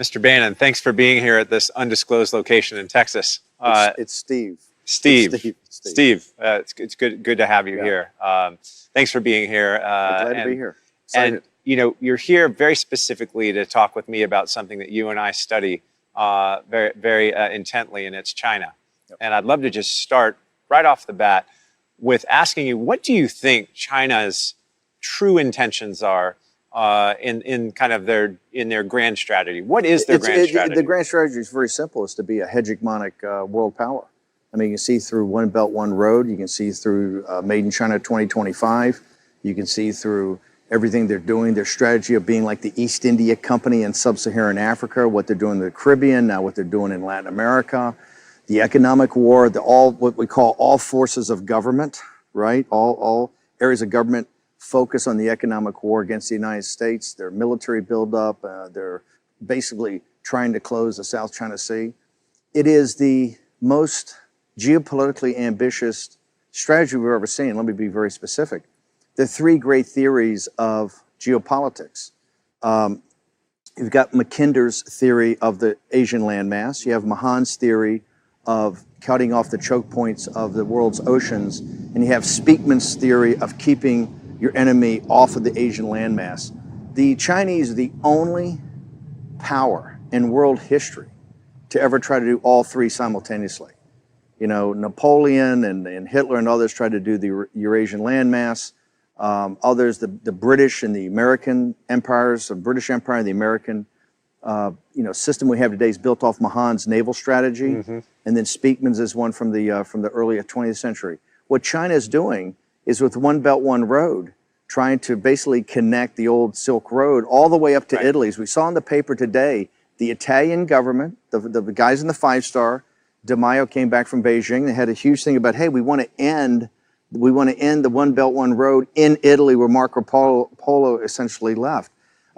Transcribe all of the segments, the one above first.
Mr. Bannon, thanks for being here at this undisclosed location in Texas. It's Steve. Steve. It's good to have you here. Thanks for being here. Glad to be here. Excited. And you're here very specifically to talk with me about something that you and I study very intently, and it's China. Yep. And I'd love to just start right off the bat with asking you, what do you think China's true intentions are in their grand strategy? What is their grand strategy? The grand strategy is very simple. It's to be a hegemonic world power. I mean, you can see through One Belt, One Road. You can see through Made in China 2025. You can see through everything they're doing, their strategy of being like the East India Company in Sub-Saharan Africa, what they're doing in the Caribbean, now what they're doing in Latin America, the economic war, what we call all forces of government, right? All areas of government focus on the economic war against the United States, their military buildup, they're basically trying to close the South China Sea. It is the most geopolitically ambitious strategy we've ever seen. Let me be very specific. There are three great theories of geopolitics. You've got Mackinder's theory of the Asian landmass. You have Mahan's theory of cutting off the choke points of the world's oceans. And you have Speakman's theory of keeping your enemy off of the Asian landmass. The Chinese are the only power in world history to ever try to do all three simultaneously. You know, Napoleon and Hitler and others tried to do the Eurasian landmass. Others, the British and the American empires, the British Empire and the American system we have today is built off Mahan's naval strategy, and then Speakman's is one from the early 20th century. What China is doing is with One Belt, One Road, trying to basically connect the old Silk Road all the way up to Italy. As we saw in the paper today, the Italian government, the guys in the five-star, De Maio came back from Beijing. They had a huge thing about, hey, we want to end the One Belt, One Road in Italy where Marco Polo essentially left.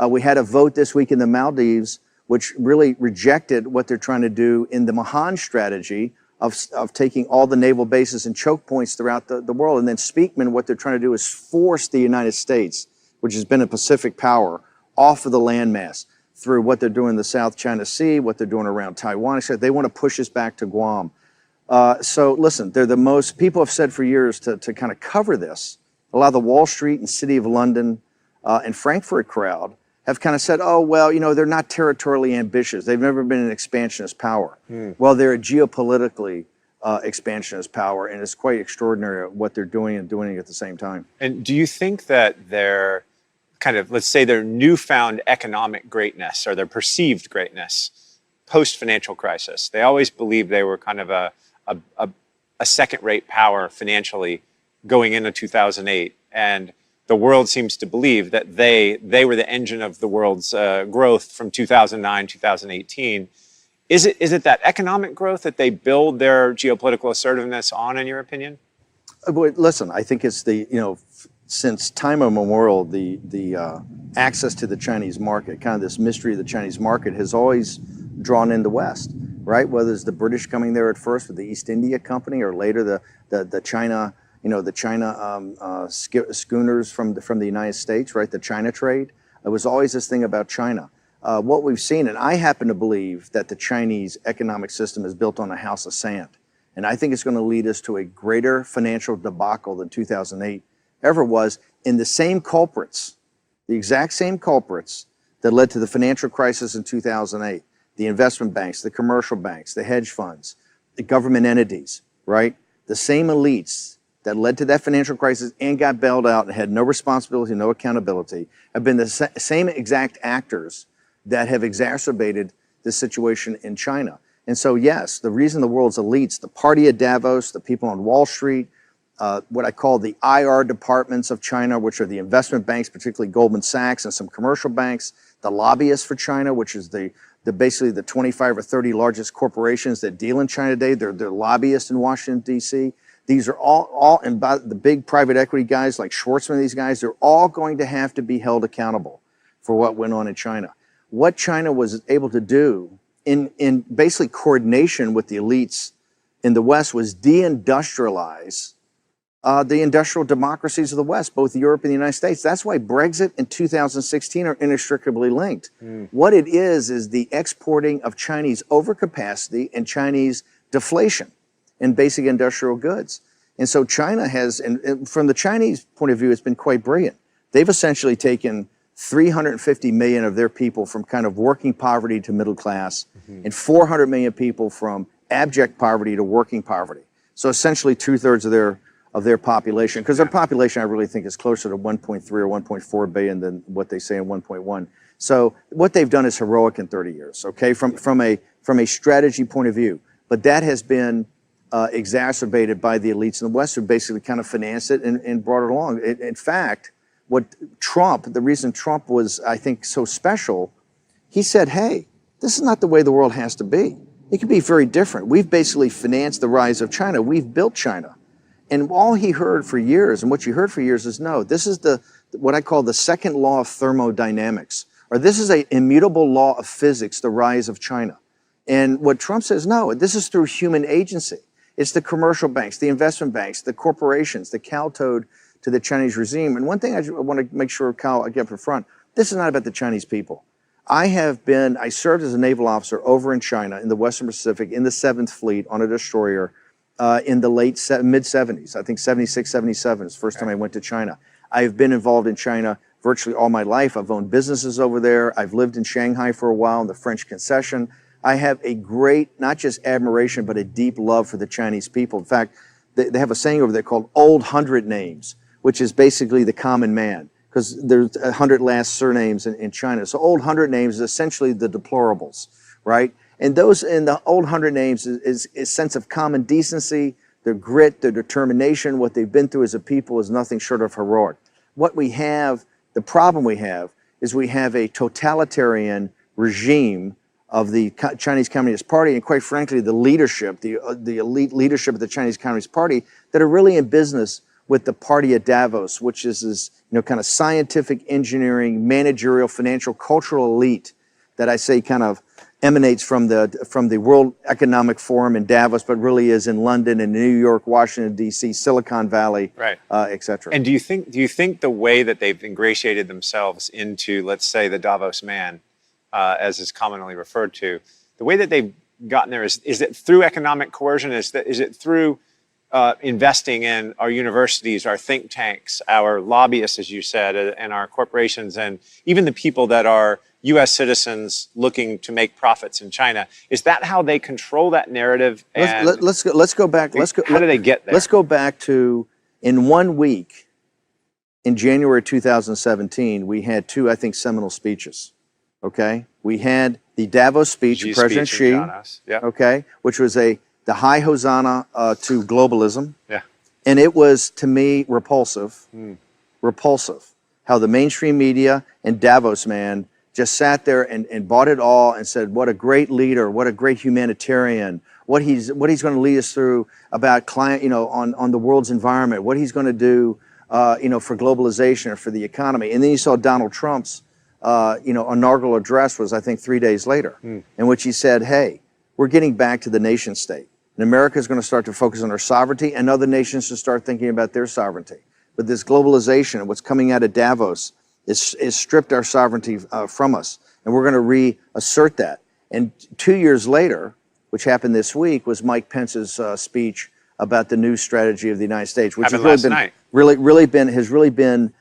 We had a vote this week in the Maldives which really rejected what they're trying to do in the Mahan strategy of taking all the naval bases and choke points throughout the world. And then Speakman, what they're trying to do is force the United States, which has been a Pacific power, off of the landmass through what they're doing in the South China Sea, what they're doing around Taiwan. They want to push us back to Guam. So listen, they're the most, people have said for years to kind of cover this. A lot of the Wall Street and City of London and Frankfurt crowd have kind of said, oh, well, they're not territorially ambitious. They've never been an expansionist power. Well, they're a geopolitically expansionist power, and it's quite extraordinary what they're doing and doing it at the same time. And do you think that their kind of, let's say their newfound economic greatness or their perceived greatness post-financial crisis, they always believed they were kind of a second-rate power financially going into 2008, and the world seems to believe that they were the engine of the world's growth from 2009, 2018. Is it that economic growth that they build their geopolitical assertiveness on, in your opinion? Listen, I think it's since time immemorial, the access to the Chinese market, kind of this mystery of the Chinese market, has always drawn in the West, right? Whether it's the British coming there at first with the East India Company, or later the China, schooners from the United States, right? The China trade. It was always this thing about China. What we've seen, and I happen to believe that the Chinese economic system is built on a house of sand. And I think it's going to lead us to a greater financial debacle than 2008 ever was, in the same culprits, the exact same culprits that led to the financial crisis in 2008. The investment banks, the commercial banks, the hedge funds, the government entities, right? The same elites that led to that financial crisis and got bailed out and had no responsibility, no accountability, have been the same exact actors that have exacerbated this situation in China. And so, yes, the reason the world's elites, the party at Davos, the people on Wall Street, what I call the IR departments of China, which are the investment banks, particularly Goldman Sachs and some commercial banks, the lobbyists for China, which is basically the 25 or 30 largest corporations that deal in China today. They're lobbyists in Washington, D.C. These are all, and by the big private equity guys like Schwartzman, these guys, they're all going to have to be held accountable for what went on in China. What China was able to do in basically coordination with the elites in the West was deindustrialize the industrial democracies of the West, both Europe and the United States. That's why Brexit and 2016 are inextricably linked. What it is the exporting of Chinese overcapacity and Chinese deflation in basic industrial goods. And so China has, and from the Chinese point of view, it's been quite brilliant. They've essentially taken 350 million of their people from kind of working poverty to middle class, and 400 million people from abject poverty to working poverty. So essentially 2/3 of their population, because their population I really think is closer to 1.3 or 1.4 billion than what they say in 1.1. So what they've done is heroic in 30 years, okay, from a strategy point of view. But that has been exacerbated by the elites in the West who basically kind of financed it and brought it along. In fact, the reason Trump was, I think, so special, he said, hey, this is not the way the world has to be. It could be very different. We've basically financed the rise of China. We've built China. And all he heard for years, and what you heard for years is, no, this is what I call the second law of thermodynamics, or this is an immutable law of physics, the rise of China. And what Trump says, no, this is through human agency. It's the commercial banks, the investment banks, the corporations, the kowtowed to the Chinese regime. And one thing I want to make sure, Kyle, I get up in front, this is not about the Chinese people. I served as a naval officer over in China in the Western Pacific in the 7th Fleet on a destroyer in the mid-70s. I think 76, 77 is the first time I went to China. I've been involved in China virtually all my life. I've owned businesses over there. I've lived in Shanghai for a while in the French concession. I have a great, not just admiration, but a deep love for the Chinese people. In fact, they have a saying over there called old 100 names, which is basically the common man, because there's 100 last surnames in China. So old 100 names is essentially the deplorables, right? And those in the old 100 names is a sense of common decency, their grit, their determination. What they've been through as a people is nothing short of heroic. The problem we have is we have a totalitarian regime of the Chinese Communist Party, and quite frankly, the leadership, the elite leadership of the Chinese Communist Party, that are really in business with the party at Davos, which is this, kind of scientific, engineering, managerial, financial, cultural elite that I say kind of emanates from the World Economic Forum in Davos, but really is in London and New York, Washington D.C., Silicon Valley, right, et cetera. And do you think the way that they've ingratiated themselves into, let's say, the Davos man, as is commonly referred to, the way that they've gotten there is it through economic coercion? Is it through investing in our universities, our think tanks, our lobbyists, as you said, and our corporations, and even the people that are U.S. citizens looking to make profits in China? Is that how they control that narrative? Let's go back. How do they get there? Let's go back to, in 1 week, in January 2017, we had two, I think, seminal speeches. Okay, we had the Davos speech of President Xi, okay, which was the high hosanna to globalism. Yeah. And it was, to me, repulsive. Repulsive. How the mainstream media and Davos man just sat there and bought it all and said, what a great leader, what a great humanitarian, what he's going to lead us through about climate, on the world's environment, what he's going to do, for globalization or for the economy. And then you saw Donald Trump's inaugural address was, I think, 3 days later, in which he said, hey, we're getting back to the nation state. And America is going to start to focus on our sovereignty, and other nations should start thinking about their sovereignty. But this globalization and what's coming out of Davos is stripped our sovereignty from us, and we're going to reassert that. And 2 years later, which happened this week, was Mike Pence's speech about the new strategy of the United States, which has really been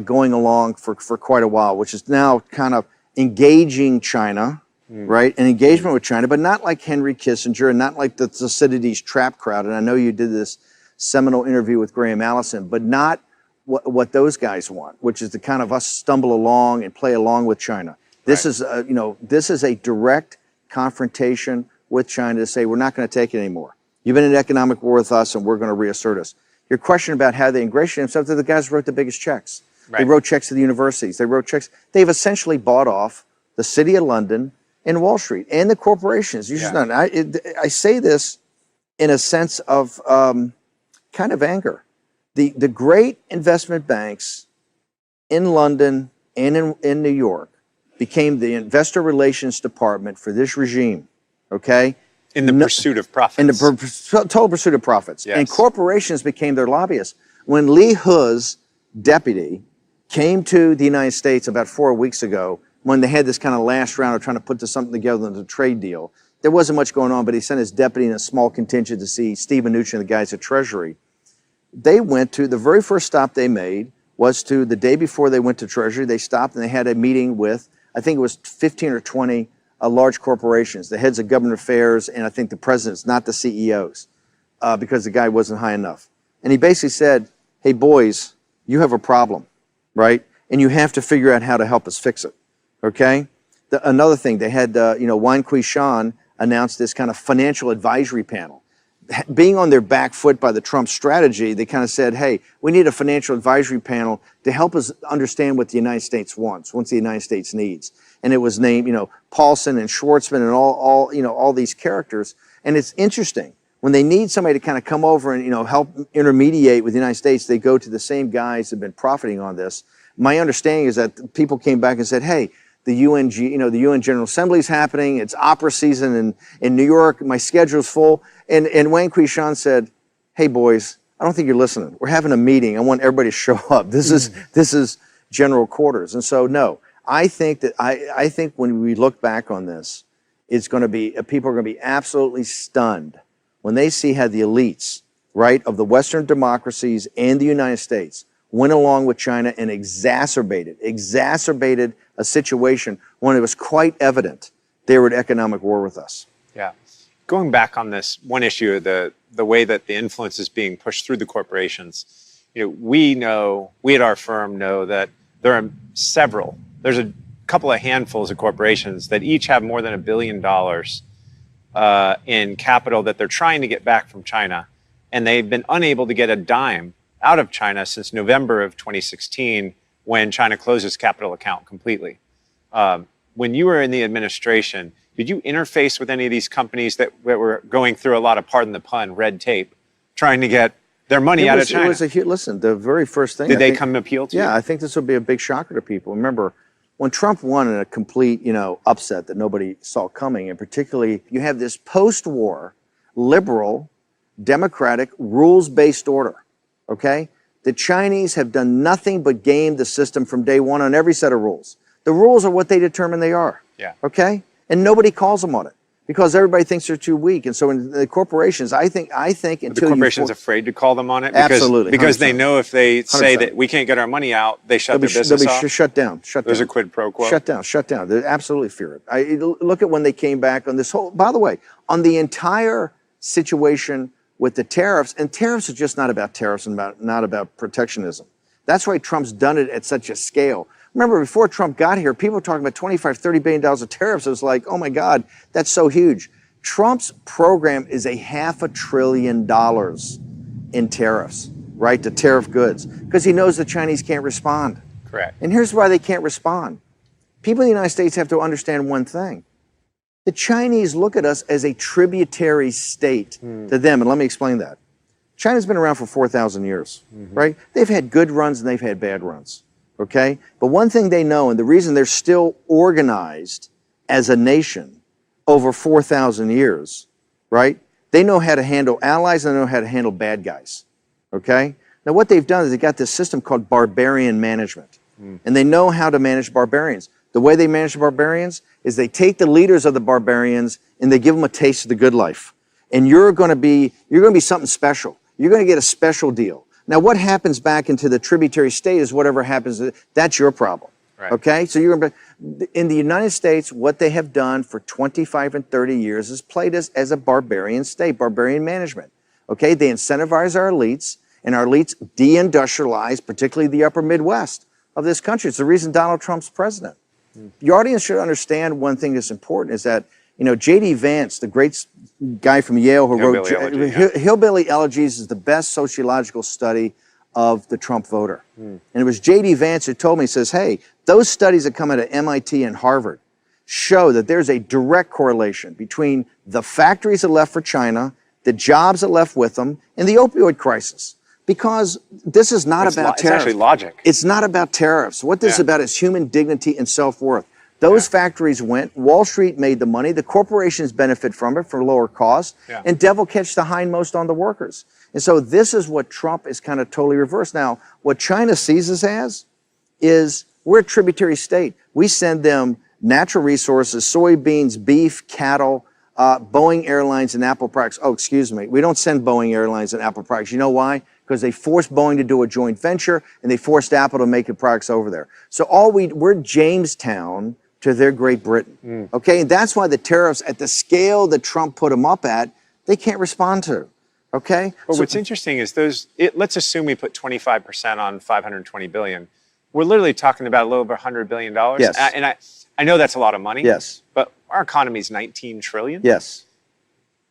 going along for quite a while, which is now kind of engaging China, right? An engagement with China, but not like Henry Kissinger and not like the Thucydides trap crowd. And I know you did this seminal interview with Graham Allison, but not what those guys want, which is to kind of us stumble along and play along with China. This is, this is a direct confrontation with China to say, we're not going to take it anymore. You've been in economic war with us, and we're going to reassert us. Your question about how they ingratiate themselves, they're the guys who wrote the biggest checks. Right. They wrote checks to the universities. They wrote checks. They've essentially bought off the City of London and Wall Street and the corporations. You just know. I say this in a sense of kind of anger. The great investment banks in London and in New York became the investor relations department for this regime, okay? In the pursuit of profits. In the total pursuit of profits. Yes. And corporations became their lobbyists. When Li He's deputy came to the United States about 4 weeks ago, when they had this kind of last round of trying to put something together in the trade deal, there wasn't much going on, but he sent his deputy and a small contingent to see Steve Mnuchin and the guys at Treasury. They went to, the very first stop they made was to, the day before they went to Treasury, they stopped and they had a meeting with, I think it was 15 or 20 large corporations, the heads of government affairs, and I think the presidents, not the CEOs, because the guy wasn't high enough. And he basically said, hey boys, you have a problem, right? And you have to figure out how to help us fix it, okay? Another thing, they had, Wang Qishan announced this kind of financial advisory panel. Being on their back foot by the Trump strategy, they kind of said, hey, we need a financial advisory panel to help us understand what the United States wants, what the United States needs. And it was named, Paulson and Schwartzman and all these characters. And it's interesting. When they need somebody to kind of come over and, help intermediate with the United States, they go to the same guys that have been profiting on this. My understanding is that people came back and said, hey, the UN General Assembly is happening. It's opera season in New York. My schedule's full. And Wang Qishan said, hey, boys, I don't think you're listening. We're having a meeting. I want everybody to show up. This is general quarters. And so, no, I think when we look back on this, it's going to be, people are going to be absolutely stunned when they see how the elites, right, of the Western democracies and the United States went along with China and exacerbated a situation when it was quite evident they were at economic war with us. Yeah. Going back on this one issue, the way that the influence is being pushed through the corporations, we at our firm know that there are there's a couple of handfuls of corporations that each have more than $1 billion in capital that they're trying to get back from China, and they've been unable to get a dime out of China since November of 2016, when China closed its capital account completely. When you were in the administration, did you interface with any of these companies that were going through a lot of, pardon the pun, red tape, trying to get their money out of China? Listen, the very first thing. Did they come appeal to you? Yeah, I think this will be a big shocker to people. Remember, when Trump won in a complete, upset that nobody saw coming, and particularly you have this post-war, liberal, democratic, rules-based order, okay? The Chinese have done nothing but game the system from day one on every set of rules. The rules are what they determine they are, okay? And nobody calls them on it because everybody thinks they're too weak. And so in the corporations, I think until the corporation's afraid to call them on it? Absolutely. Because they know if they say 100%. That we can't get our money out, they shut their business off? They'll be shut down. There's a quid pro quo? Shut down. They absolutely fear it. Look at when they came back on this whole, by the way, on the entire situation with the tariffs, and tariffs are just not about tariffs and not about protectionism. That's why Trump's done it at such a scale. Remember, before Trump got here, people were talking about $25, $30 billion of tariffs. It was like, oh my God, that's so huge. Trump's program is $500 billion in tariffs, right, to tariff goods, because he knows the Chinese can't respond. Correct. And here's why they can't respond. People in the United States have to understand one thing. The Chinese look at us as a tributary state to them, and let me explain that. China's been around for 4,000 years, right? They've had good runs and they've had bad runs, okay? But one thing they know, and the reason they're still organized as a nation over 4,000 years, right? They know how to handle allies and they know how to handle bad guys, okay? Now what they've done is they've got this system called barbarian management, and they know how to manage barbarians. The way they manage the barbarians is they take the leaders of the barbarians and they give them a taste of the good life. And you're going to be something special. You're going to get a special deal. Now, what happens back into the tributary state is whatever happens. That's your problem. Right. Okay? So you're going to, in the United States, what they have done for 25 and 30 years is played us as a barbarian state, barbarian management. Okay? They incentivize our elites, and our elites deindustrialize, particularly the upper Midwest of this country. It's the reason Donald Trump's president. Your audience should understand one thing that's important is that, J.D. Vance, the great guy from Yale who wrote Hillbilly Elegies is the best sociological study of the Trump voter. And it was J.D. Vance who told me, he says, hey, those studies that come out of MIT and Harvard show that there's a direct correlation between the factories that left for China, the jobs that left with them, and the opioid crisis. Because this is not about tariffs. It's actually logic. It's not about tariffs. What this is about is human dignity and self-worth. Those factories went, Wall Street made the money, the corporations benefit from it for lower cost, and devil catch the hindmost on the workers. And so this is what Trump is kind of totally reversed. Now, what China sees us as is we're a tributary state. We send them natural resources, soybeans, beef, cattle, Boeing Airlines and Apple products. Oh, excuse me. We don't send Boeing Airlines and Apple products. You know why? Because they forced Boeing to do a joint venture and they forced Apple to make the products over there. So we're Jamestown to their Great Britain. Okay, and that's why the tariffs at the scale that Trump put them up at, they can't respond to. Okay. Well, what's interesting is let's assume we put 25% on 520 billion. We're literally talking about a little over $100 billion. Yes. And I know that's a lot of money. Yes. But our economy is 19 trillion. Yes.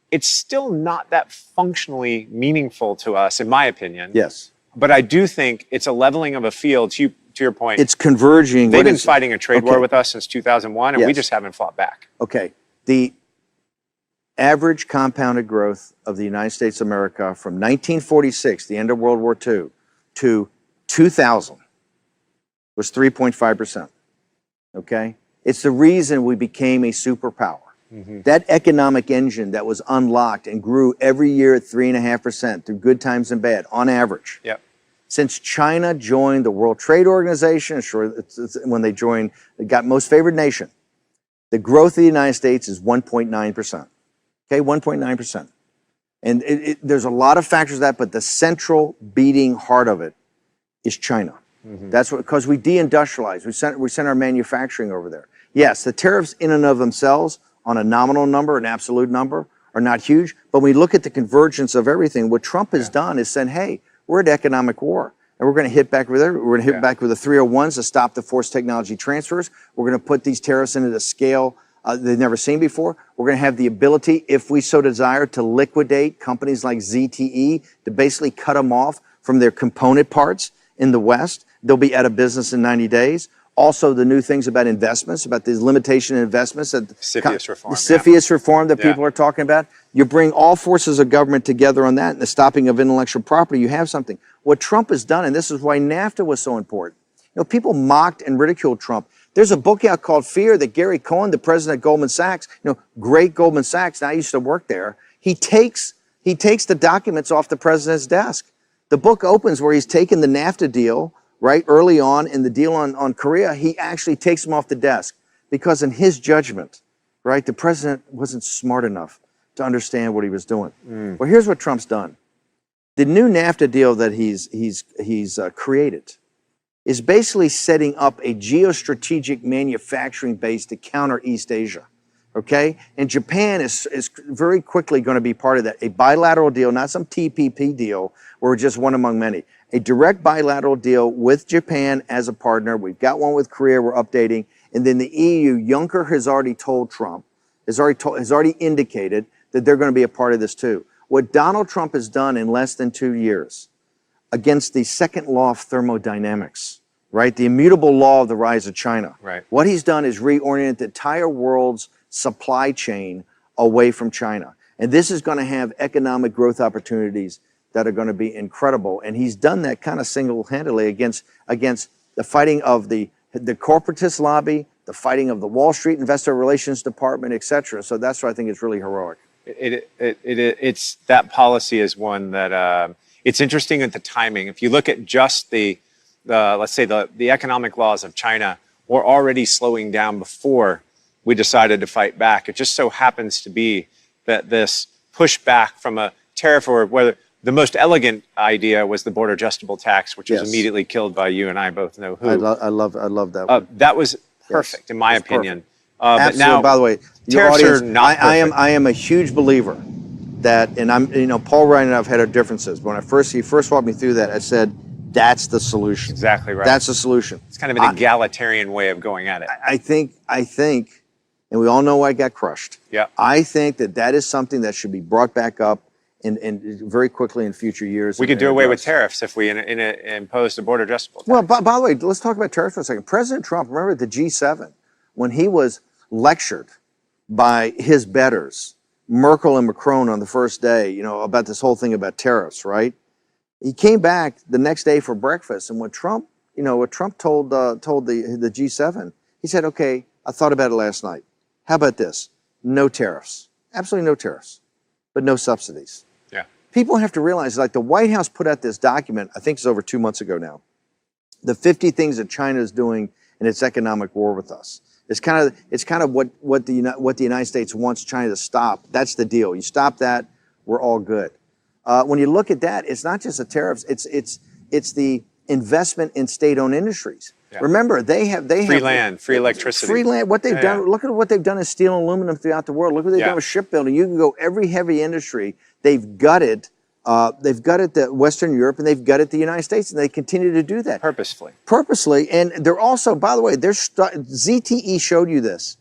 It's still not that functionally meaningful to us, in my opinion. Yes. But I do think it's a leveling of a field. To your point, it's converging. They've been fighting a trade war with us since 2001, and we just haven't fought back. Okay. The average compounded growth of the United States of America from 1946, the end of World War II, to 2000 was 3.5%. Okay? It's the reason we became a superpower. That economic engine that was unlocked and grew every year at 3.5% through good times and bad, on average. Yep. Since China joined the World Trade Organization, when they joined, they got most favored nation, the growth of the United States is 1.9%. Okay, 1.9%. And there's a lot of factors to that, but the central beating heart of it is China. That's because we deindustrialized. We sent our manufacturing over there. Yes, the tariffs in and of themselves on a nominal number, an absolute number, are not huge. But when we look at the convergence of everything, what Trump has done is said, hey, we're at economic war. And we're going to hit back with it. We're going to hit back with the 301s to stop the forced technology transfers. We're going to put these tariffs into the scale they've never seen before. We're going to have the ability, if we so desire, to liquidate companies like ZTE, to basically cut them off from their component parts in the West. They'll be out of business in 90 days. Also, the new things about investments, about the limitation in investments. CFIUS reform. The CFIUS reform that people are talking about. You bring all forces of government together on that and the stopping of intellectual property, you have something. What Trump has done, and this is why NAFTA was so important. You know, people mocked and ridiculed Trump. There's a book out called Fear that Gary Cohn, the president of Goldman Sachs, great Goldman Sachs, and I used to work there, he takes the documents off the president's desk. The book opens where he's taken the NAFTA deal, right, early on in the deal on Korea, he actually takes them off the desk because in his judgment, right, the president wasn't smart enough to understand what he was doing. Well, here's what Trump's done. The new NAFTA deal that he's created is basically setting up a geostrategic manufacturing base to counter East Asia, okay? And Japan is very quickly going to be part of that. A bilateral deal, not some TPP deal where we're just one among many. A direct bilateral deal with Japan as a partner. We've got one with Korea we're updating. And then the EU, Juncker has already told Trump, has already indicated that they're going to be a part of this too. What Donald Trump has done in less than 2 years against the second law of thermodynamics, right? The immutable law of the rise of China. Right. What he's done is reorient the entire world's supply chain away from China. And this is going to have economic growth opportunities that are going to be incredible. And he's done that kind of single-handedly against the fighting of the corporatist lobby, the fighting of the Wall Street Investor Relations Department, et cetera. So that's why I think it's really heroic. It's that policy is one that it's interesting at the timing. If you look at just let's say the economic laws of China were already slowing down before we decided to fight back. It just so happens to be that this pushback from a tariff, or whether the most elegant idea was the border adjustable tax, which was immediately killed by you and I both know who. I love that one. That was perfect, in my opinion. But now, by the way, tariffs are not perfect. I am a huge believer that, and I'm, Paul Ryan and I've had our differences. When he first walked me through that, I said, that's the solution. Exactly right. That's the solution. It's kind of an egalitarian way of going at it. I think, and we all know I got crushed. Yeah. I think that is something that should be brought back up and very quickly in future years. We could do away with tariffs if we imposed a border adjustable tax. Well, by the way, let's talk about tariffs for a second. President Trump, remember at the G7, when he was lectured by his betters, Merkel and Macron on the first day, about this whole thing about tariffs, right? He came back the next day for breakfast, and what Trump told the G7, he said, okay, I thought about it last night. How about this? No tariffs. Absolutely no tariffs, but no subsidies. Yeah. people have to realize, like the White House put out this document, I think it's over 2 months ago now, the 50 things that China is doing in its economic war with us. It's kind of what the United States wants China to stop. That's the deal. You stop that, we're all good. When you look at that, it's not just the tariffs. It's the investment in state-owned industries. Yeah. Remember, they have free land, free electricity, free land. What they've done. Look at what they've done in steel and aluminum throughout the world. Look what they've done with shipbuilding. You can go every heavy industry. They've gutted. They've gutted the Western Europe and they've gutted the United States, and they continue to do that purposely. And they're also, by the way, ZTE showed you this.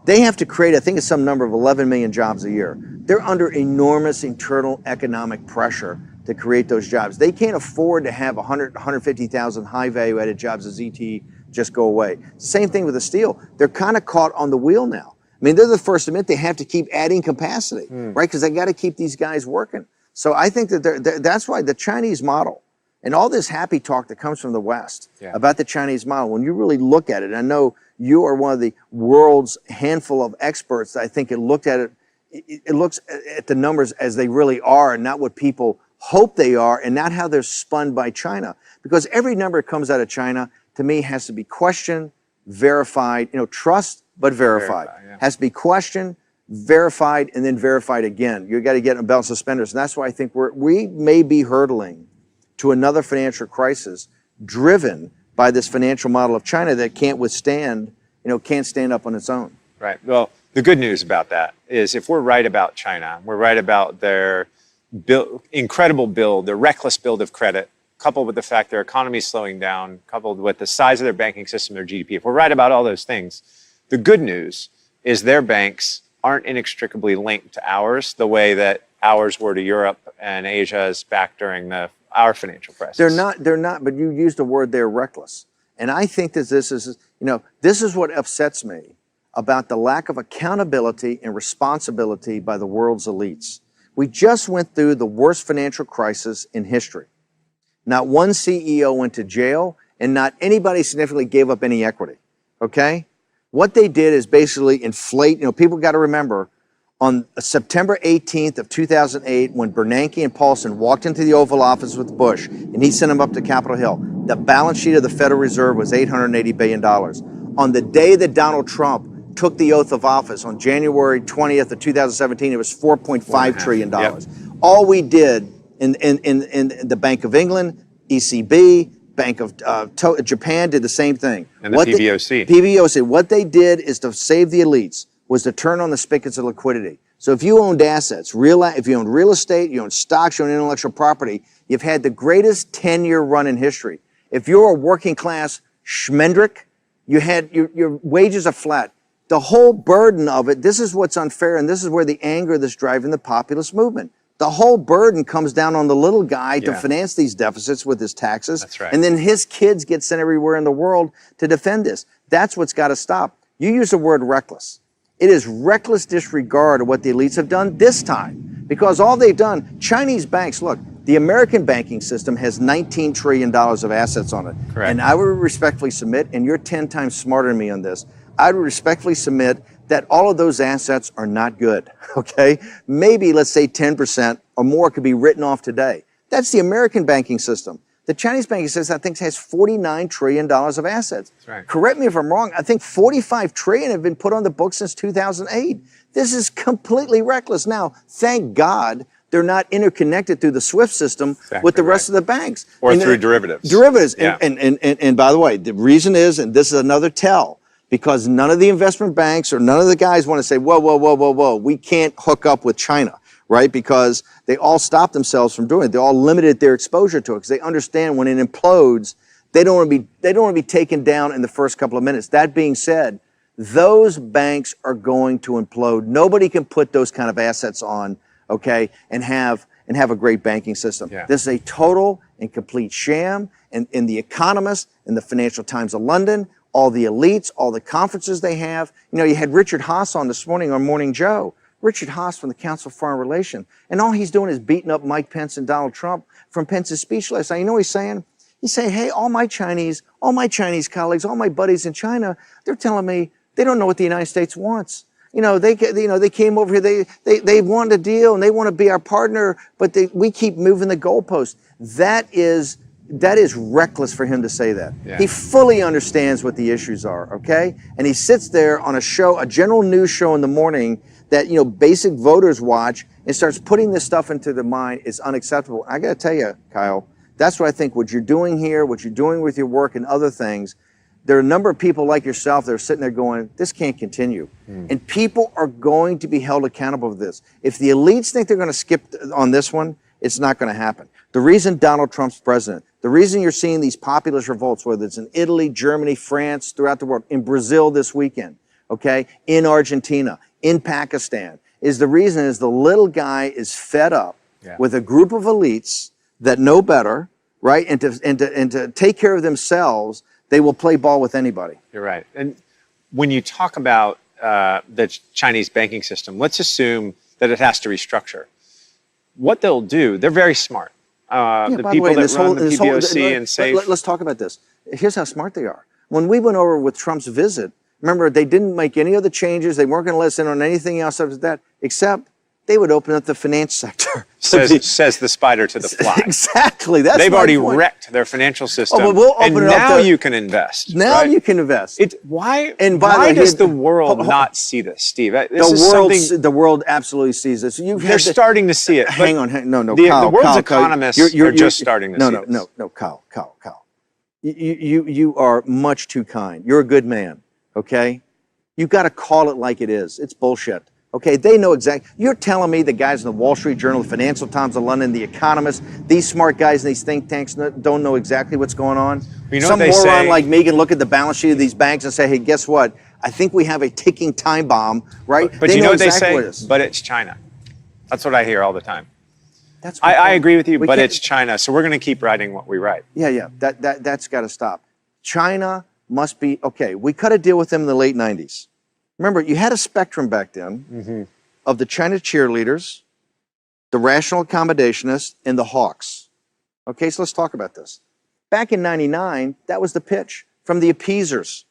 They have to create, I think it's some number of 11 million jobs a year. They're under enormous internal economic pressure to create those jobs. They can't afford to have 150,000 high value added jobs at ZTE just go away. Same thing with the steel. They're kind of caught on the wheel now. I mean, they're the first to admit they have to keep adding capacity, right? Because they got to keep these guys working. So I think that that's why the Chinese model and all this happy talk that comes from the West about the Chinese model, when you really look at it, and I know you are one of the world's handful of experts that I think it looks at the numbers as they really are and not what people hope they are and not how they're spun by China. Because every number that comes out of China, to me, has to be questioned, verified, trust, but verified. Has to be questioned, verified, and then verified again. You got to get a belt and suspenders. And that's why I think we may be hurtling to another financial crisis driven by this financial model of China that can't withstand, can't stand up on its own. Right. Well, the good news about that is if we're right about China, we're right about their incredible build, their reckless build of credit, coupled with the fact their economy is slowing down, coupled with the size of their banking system, their GDP. If we're right about all those things, the good news is their banks aren't inextricably linked to ours the way that ours were to Europe and Asia's back during our financial crisis. They're not, but you used the word they're reckless. And I think that this is what upsets me about the lack of accountability and responsibility by the world's elites. We just went through the worst financial crisis in history. Not one CEO went to jail, and not anybody significantly gave up any equity, okay? What they did is basically inflate, people got to remember, on September 18th of 2008, when Bernanke and Paulson walked into the Oval Office with Bush, and he sent them up to Capitol Hill, the balance sheet of the Federal Reserve was $880 billion. On the day that Donald Trump took the oath of office, on January 20th of 2017, it was $4.5 trillion. Yep. All we did in the Bank of England, ECB, Bank of Japan did the same thing. And the PBOC. PBOC. What they did is to save the elites, was to turn on the spigots of liquidity. So if you owned assets, if you owned real estate, you owned stocks, you owned intellectual property, you've had the greatest 10-year run in history. If you're a working class schmendrick, you had your wages are flat. The whole burden of it, this is what's unfair, and this is where the anger that's driving the populist movement. The whole burden comes down on the little guy to finance these deficits with his taxes. That's right. And then his kids get sent everywhere in the world to defend this. That's what's got to stop. You use the word reckless. It is reckless disregard of what the elites have done this time. Because all they've done, Chinese banks, look, the American banking system has $19 trillion of assets on it. Correct. And I would respectfully submit, and you're 10 times smarter than me on this, I would respectfully submit that all of those assets are not good, okay? Maybe, let's say 10% or more could be written off today. That's the American banking system. The Chinese banking system, I think, has $49 trillion of assets. That's right. Correct me if I'm wrong. I think 45 trillion have been put on the books since 2008. This is completely reckless. Now, thank God they're not interconnected through the SWIFT system with the rest of the banks. Or through derivatives. Derivatives. Yeah. And by the way, the reason is, and this is another tell, because none of the investment banks or none of the guys want to say, whoa, we can't hook up with China, right? Because they all stop themselves from doing it. They all limited their exposure to it because they understand when it implodes, they don't want to be taken down in the first couple of minutes. That being said, those banks are going to implode. Nobody can put those kind of assets on, okay, and have a great banking system. Yeah. This is a total and complete sham. And in The Economist, in the Financial Times of London, all the elites, all the conferences they have. You had Richard Haas on this morning on Morning Joe. Richard Haas from the Council of Foreign Relations. And all he's doing is beating up Mike Pence and Donald Trump from Pence's speech last night. You know what he's saying? He's saying, hey, all my Chinese colleagues, all my buddies in China, they're telling me they don't know what the United States wants. they came over here. They want a deal and they want to be our partner, but we keep moving the goalposts. That is reckless for him to say that. Yeah. He fully understands what the issues are, okay? And he sits there on a general news show in the morning that, basic voters watch and starts putting this stuff into the mind. Is unacceptable. I got to tell you, Kyle, that's what I think what you're doing here, what you're doing with your work and other things. There are a number of people like yourself that are sitting there going, this can't continue. And people are going to be held accountable for this. If the elites think they're going to skip on this one, it's not going to happen. The reason Donald Trump's president, the reason you're seeing these populist revolts, whether it's in Italy, Germany, France, throughout the world, in Brazil this weekend, okay, in Argentina, in Pakistan, is the reason is the little guy is fed up with a group of elites that know better, right? And to take care of themselves, they will play ball with anybody. You're right. And when you talk about the Chinese banking system, let's assume that it has to restructure. What they'll do, they're very smart. The people that run the PBOC and SAFE. Let's talk about this. Here's how smart they are. When we went over with Trump's visit, remember, they didn't make any other changes. They weren't going to let us in on anything else after that, except they would open up the finance sector. Says the spider to the fly. Exactly. They've already wrecked their financial system. Oh, but we'll open and it up now you can invest. Now right? you can invest. Why does the world not see this, Steve? The world absolutely sees this. They're starting to see it. Hang on. No, Kyle, the world's economists are just starting to see this. No, Kyle. You are much too kind. You're a good man, okay? You've got to call it like it is. It's bullshit. Okay, they know exactly. You're telling me the guys in the Wall Street Journal, the Financial Times of London, the Economist, these smart guys in these think tanks don't know exactly what's going on? Some moron like me can look at the balance sheet of these banks and say, hey, guess what? I think we have a ticking time bomb, right? But you know what they say? But it's China. That's what I hear all the time. I agree with you, but it's China, so we're going to keep writing what we write. Yeah. That's got to stop. China must be, okay, we cut a deal with them in the late 90s. Remember, you had a spectrum back then of the China cheerleaders, the rational accommodationists, and the hawks. Okay, so let's talk about this. Back in 99, that was the pitch from the appeasers.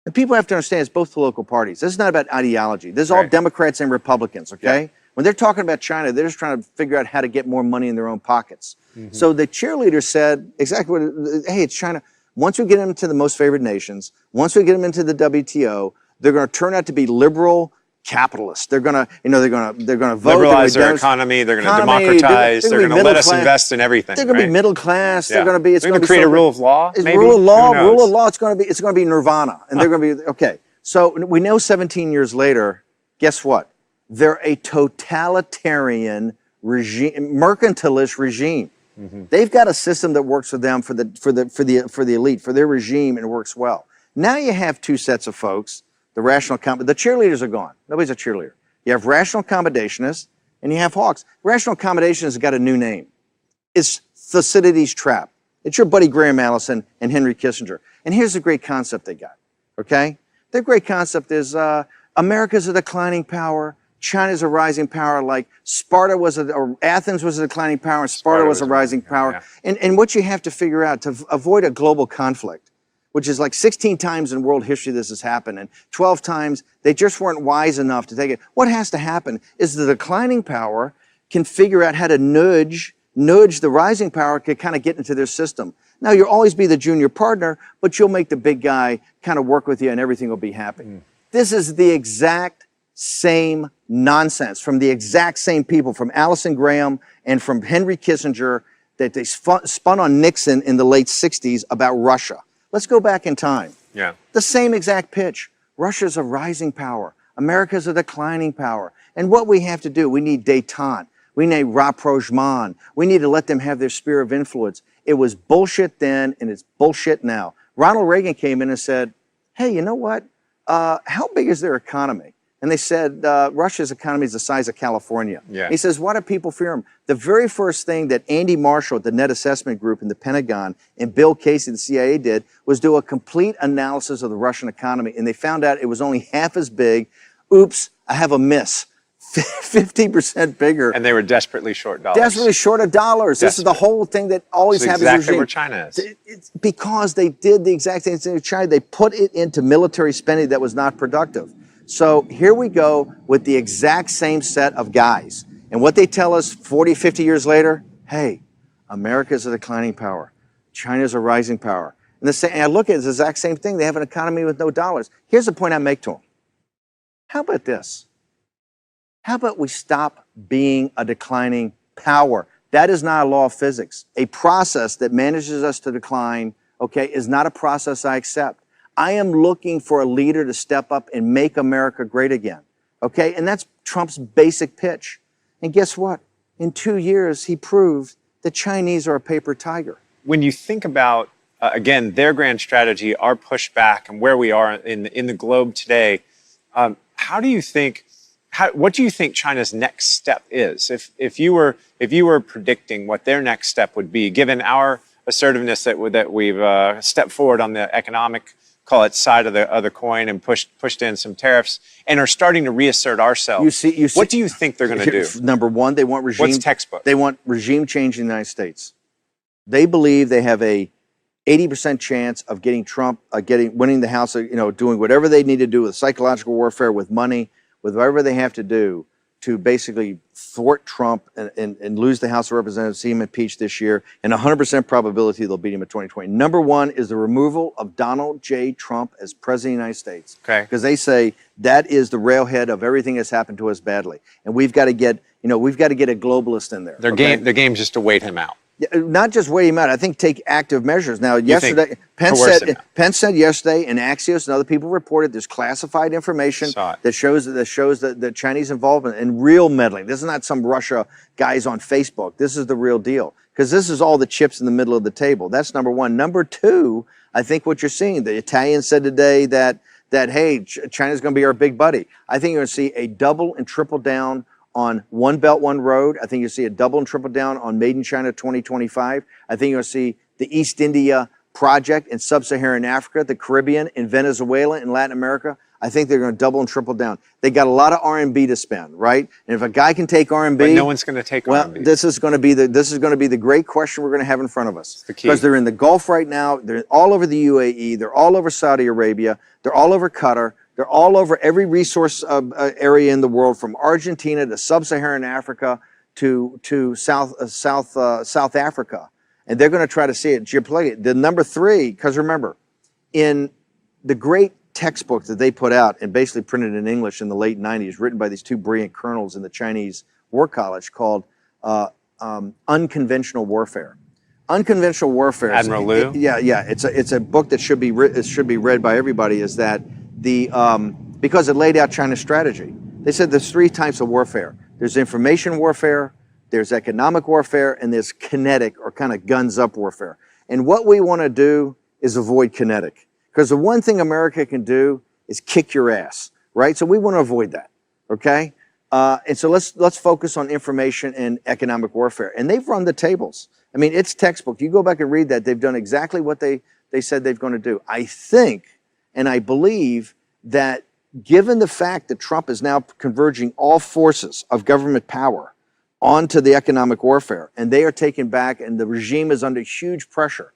And people have to understand it's both political parties. This is not about ideology. This is all Democrats and Republicans, okay? Yeah. When they're talking about China, they're just trying to figure out how to get more money in their own pockets. So the cheerleaders said exactly what, hey, it's China. Once we get them to the most favored nations, once we get them into the WTO, they're going to turn out to be liberal capitalists. They're going to, they're going to vote. Liberalize their economy. They're going to democratize. They're going to let us invest in everything. They're going to be middle class. They're going to be. It's going to create a rule of law. Maybe? Rule of law. It's going to be nirvana, and they're going to be okay. So we know 17 years later, guess what? They're a totalitarian regime, mercantilist regime. They've got a system that works for them, for the elite, for their regime, and it works well. Now you have two sets of folks. The cheerleaders are gone. Nobody's a cheerleader. You have rational accommodationists and you have hawks. Rational accommodationist has got a new name. It's Thucydides' trap. It's your buddy Graham Allison and Henry Kissinger. And here's the great concept they got, okay? Their great concept is America's a declining power. China's a rising power, like Athens was a declining power and Sparta was a rising power. Yeah. And what you have to figure out to avoid a global conflict, which is like 16 times in world history this has happened, and 12 times they just weren't wise enough to take it. What has to happen is the declining power can figure out how to nudge the rising power to kind of get into their system. Now, you'll always be the junior partner, but you'll make the big guy kind of work with you and everything will be happy. This is the exact same nonsense from the exact same people, from Allison Graham and from Henry Kissinger, that they spun on Nixon in the late 60s about Russia. Let's go back in time. Yeah. The same exact pitch. Russia's a rising power. America's a declining power. And what we have to do, we need détente. We need rapprochement. We need to let them have their sphere of influence. It was bullshit then, and it's bullshit now. Ronald Reagan came in and said, hey, you know what? How big is their economy? And they said, Russia's economy is the size of California. Yeah. He says, why do people fear him? The very first thing that Andy Marshall at the Net Assessment Group in the Pentagon and Bill Casey, the CIA, did was do a complete analysis of the Russian economy. And they found out it was only half as big. Oops, I have a miss. 50% bigger. And they were desperately short dollars. Desperately short of dollars. This is the whole thing that always happens. That's exactly where China is. It's because they did the exact same thing in China. They put it into military spending that was not productive. So here we go with the exact same set of guys. And what they tell us 40, 50 years later, hey, America's a declining power. China's a rising power. And I look at it, it's the exact same thing. They have an economy with no dollars. Here's the point I make to them. How about this? How about we stop being a declining power? That is not a law of physics. A process that manages us to decline, okay, is not a process I accept. I am looking for a leader to step up and make America great again, okay? And that's Trump's basic pitch. And guess what? In 2 years, he proved the Chinese are a paper tiger. When you think about, again, their grand strategy, our pushback, and where we are in the globe today, what do you think China's next step is? If you were predicting what their next step would be, given our assertiveness that we've stepped forward on the economic, call it, side of the coin and pushed in some tariffs and are starting to reassert ourselves. You see, what do you think they're going to do? Number one, they want regime. What's textbook? They want regime change in the United States. They believe they have a 80% chance of getting Trump, winning the House, doing whatever they need to do with psychological warfare, with money, with whatever they have to do to basically thwart Trump and lose the House of Representatives, see him impeached this year, and 100% probability they'll beat him in 2020. Number one is the removal of Donald J. Trump as President of the United States. Okay. Because they say that is the railhead of everything that's happened to us badly. And we've got to get a globalist in there. Their game's just to wait him out. Not just wait him out. I think take active measures. Now, yesterday, Pence said yesterday, and Axios and other people reported there's classified information that shows the Chinese involvement and real meddling. This is not some Russia guys on Facebook. This is the real deal, because this is all the chips in the middle of the table. That's number one. Number two, I think what you're seeing, the Italians said today that hey, China's going to be our big buddy. I think you're going to see a double and triple down on One Belt, One Road. I think you'll see a double and triple down on Made in China 2025. I think you'll see the East India project in sub-Saharan Africa, the Caribbean, in Venezuela, in Latin America. I think they're going to double and triple down. They got a lot of R&B to spend, right? And if a guy can take R&B, but no one's going to take R&B. This is going to be the great question we're going to have in front of us. Because they're in the Gulf right now. They're all over the UAE. They're all over Saudi Arabia. They're all over Qatar. They're all over every resource area in the world, from Argentina to sub-Saharan Africa to South Africa. And they're going to try to see it geopolitically. The number three, because remember, in the great textbook that they put out and basically printed in English in the late 90s, written by these two brilliant colonels in the Chinese War College, called Unconventional Warfare. Unconventional Warfare. Admiral Liu? Yeah. It's a book that should be read by everybody. Is that because it laid out China's strategy. They said there's three types of warfare. There's information warfare, there's economic warfare, and there's kinetic, or kind of guns up warfare. And what we want to do is avoid kinetic. Because the one thing America can do is kick your ass, right? So we want to avoid that, okay? And so let's focus on information and economic warfare. And they've run the tables. I mean, it's textbook. You go back and read that. They've done exactly what they said they're going to do. I think, and I believe, that given the fact that Trump is now converging all forces of government power onto the economic warfare, and they are taken back, and the regime is under huge pressure,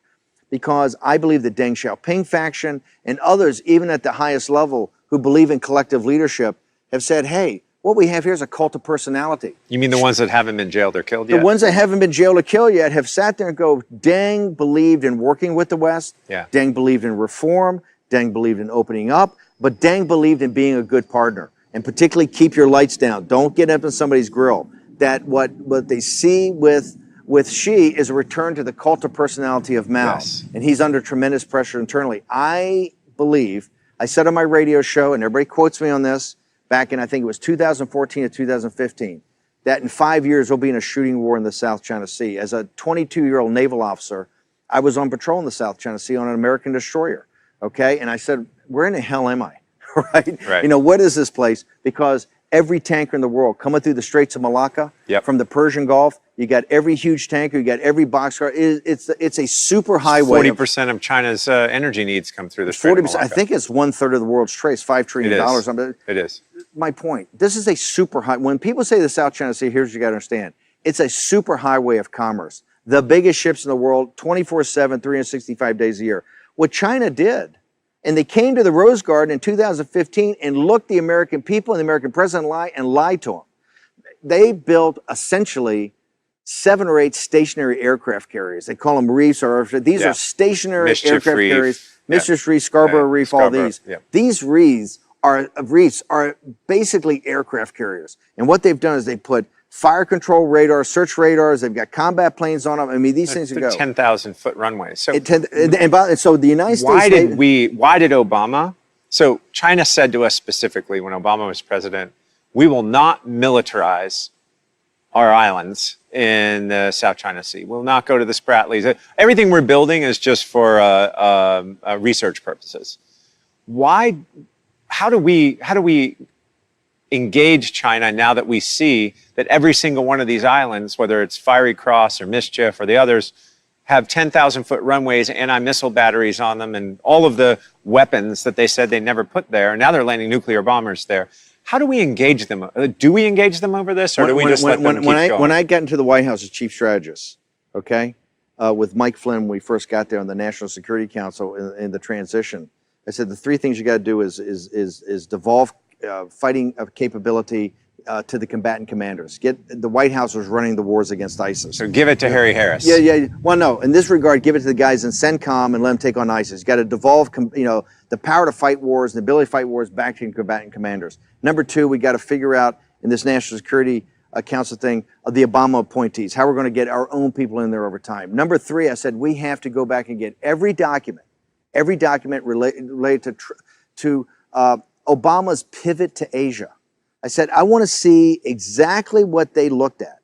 because I believe the Deng Xiaoping faction and others, even at the highest level, who believe in collective leadership, have said, hey, what we have here is a cult of personality. You mean the ones that haven't been jailed or killed yet? The ones that haven't been jailed or killed yet have sat there and go, Deng believed in working with the West. Yeah. Deng believed in reform. Deng believed in opening up. But Deng believed in being a good partner, and particularly keep your lights down. Don't get up in somebody's grill. That what they see with Xi is a return to the cult of personality of Mao. Yes. And he's under tremendous pressure internally. I believe, I said on my radio show, and everybody quotes me on this, back in, I think it was 2014 to 2015, that in 5 years we'll be in a shooting war in the South China Sea. As a 22-year-old naval officer, I was on patrol in the South China Sea on an American destroyer, okay? And I said, where in the hell am I, right? You know, what is this place? Because every tanker in the world coming through the Straits of Malacca, from the Persian Gulf, you got every huge tanker, you got every boxcar. It's a super highway. 40% of China's energy needs come through the Strait of Malacca. I think it's 1/3 of the world's trade, $5 trillion. It is. My point, this is a super high, when people say the South China Sea, here's what you got to understand. It's a super highway of commerce. The biggest ships in the world, 24/7, 365 days a year. What China did And they came to the Rose Garden in 2015 and looked the American people and the American president lied to them. They built essentially 7 or 8 stationary aircraft carriers. They call them reefs, or these are stationary aircraft carriers. Mischief Reef, Scarborough Reef, all these. Yeah. These reefs are basically aircraft carriers. And what they've done is they put fire control radars, search radars. They've got combat planes on them. I mean, these things go 10,000-foot runways. So so the United States. Why did Obama? So China said to us specifically when Obama was president, we will not militarize our islands in the South China Sea. We'll not go to the Spratlys. Everything we're building is just for research purposes. Why? How do we engage China now that we see that every single one of these islands, whether it's Fiery Cross or Mischief or the others, have 10,000-foot runways, anti-missile batteries on them, and all of the weapons that they said they never put there. Now they're landing nuclear bombers there. How do we engage them? Do we engage them over this, or do we just let them keep going? When I got into the White House as chief strategist, okay, with Mike Flynn when we first got there on the National Security Council in the transition, I said the 3 things you got to do is devolve fighting capability to the combatant commanders. The White House was running the wars against ISIS. So give it to Harry Harris. Yeah. Well, no. In this regard, give it to the guys in CENTCOM and let them take on ISIS. You got to devolve, the power to fight wars and the ability to fight wars back to combatant commanders. Number 2, we got to figure out in this National Security Council thing the Obama appointees, how we're going to get our own people in there over time. Number 3, I said we have to go back and get every document related to Obama's pivot to Asia. I said, I want to see exactly what they looked at.